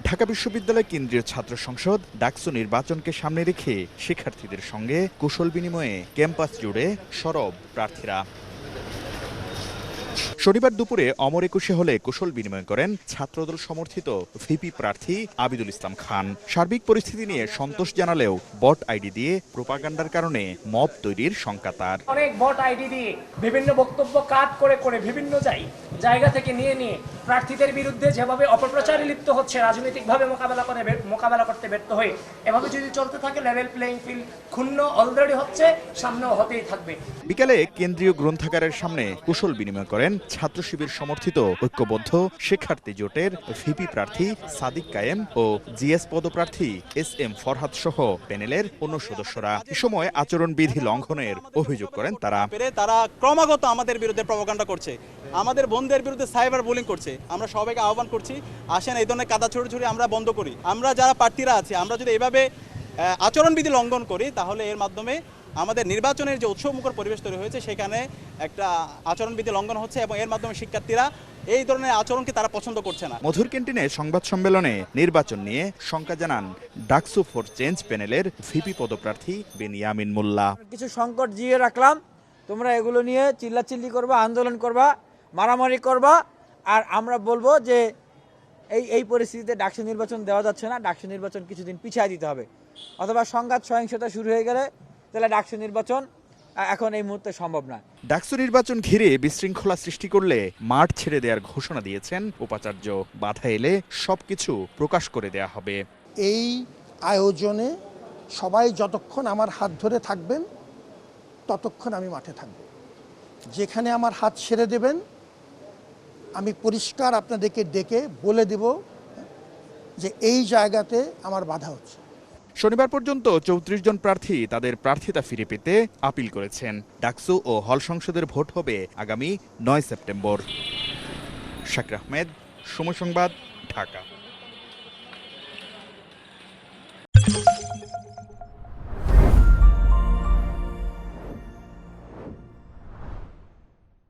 ঢাকা বিশ্ববিদ্যালয় কেন্দ্রীয় ছাত্র সংসদ ডাকসু নির্বাচনকে সামনে রেখে শিক্ষার্থীদের সঙ্গে কুশল বিনিময়ে ক্যাম্পাস জুড়ে সরব প্রার্থীরা। শনিবার দুপুরে অমর একুশে হলে কুশল বিনিময় করেন ছাত্রদল সমর্থিত ভিপি প্রার্থী আবিদুল ইসলাম খান। সার্বিক পরিস্থিতি নিয়ে সন্তোষ জানালেও বট আইডি দিয়ে প্রোপাগান্ডার কারণে মব তৈরির শঙ্কা তার। অনেক বট আইডি দিয়ে বিভিন্ন বক্তব্য কাট করে বিভিন্ন জায়গা থেকে নিয়ে প্রার্থীদের বিরুদ্ধে যেভাবে অপপ্রচারে লিপ্ত হচ্ছে, রাজনৈতিকভাবে মোকাবেলা করতে ব্যর্থ হয়ে এভাবে যদি চলতে থাকে লেভেল প্লেইং ফিল্ড ক্ষুণ্ণ অলরেডি হচ্ছে, সামনেও হতেই থাকবে। বিকালে কেন্দ্রীয় গ্রন্থাগারের সামনে কুশল বিনিময় করেন ছাত্র শিবির সমর্থিত ঐক্যবদ্ধ শিক্ষার্থী জোটের ভিপি প্রার্থী সাদিক কায়েম ও জিএস পদপ্রার্থী SM ফরহাদ সহ প্যানেলের অন্য সদস্যরা। এ সময় আচরণবিধি লঙ্ঘনের অভিযোগ করেন তারা। ক্রমাগত আমাদের বিরুদ্ধে প্রপাগান্ডা করছে, আমাদের বোনদের বিরুদ্ধে সাইবার বুলিং করছে। আমরা সবাইকে আহ্বান করছি, আসেন এই ধরনের কাদা ছড়ি আমরা বন্ধ করি। আমরা যারা প্রার্থীরা আছি, আমরা যদি এভাবে আচরণবিধি লঙ্ঘন করি তাহলে এর মাধ্যমে আমাদের নির্বাচনের যে উৎসবমুখর পরিবেশ তৈরি হয়েছে সেখানে একটা আচরণবিধি লঙ্ঘন হচ্ছে এবং এর মাধ্যমে শিক্ষার্থীরা এই ধরনের আচরণকে তারা পছন্দ করছে না। মধুর ক্যান্টিনে সংবাদ সম্মেলনে নির্বাচন নিয়ে শঙ্কা জানান ডাকসু ফর চেঞ্জ প্যানেলের ভিপি পদপ্রার্থী বেনিয়ামিন মোল্লা। কিছু সংকট জিয়ে রাখলাম, তোমরা এগুলো নিয়ে চিল্লাচিল্লি করবা, আন্দোলন করবা, মারামারি করবা, আর আমরা বলবো যে এই পরিস্থিতিতে ডাকসু নির্বাচন দেওয়া যাচ্ছে না, ডাকসু নির্বাচন কিছুদিন পিছিয়ে দিতে হবে, অথবা সংঘাত সহিংসতা শুরু হয়ে গেলে তাহলে ডাকসু নির্বাচন এখন এই মুহূর্তে সম্ভব না। ডাকসু নির্বাচন ঘিরে বিশৃঙ্খলা সৃষ্টি করলে মাঠ ছেড়ে দেওয়ার ঘোষণা দিয়েছেন উপাচার্য। বাধা এলে সবকিছু প্রকাশ করে দেয়া হবে। এই আয়োজনে সবাই যতক্ষণ আমার হাত ধরে থাকবেন ততক্ষণ আমি মাঠে থাকব। যেখানে আমার হাত ছেড়ে দেবেন আমি পরিষ্কার আপনাদেরকে ডেকে বলে দেব যে এই জায়গাতে আমার বাধা হচ্ছে। শনিবার পর্যন্ত 34 জন প্রার্থী তাদের প্রার্থিতা ফিরে পেতে আপিল করেছেন। ডাকসু ও হল সংসদের ভোট হবে আগামী 9 সেপ্টেম্বর। শাকির আহমেদ, সময় সংবাদ, ঢাকা।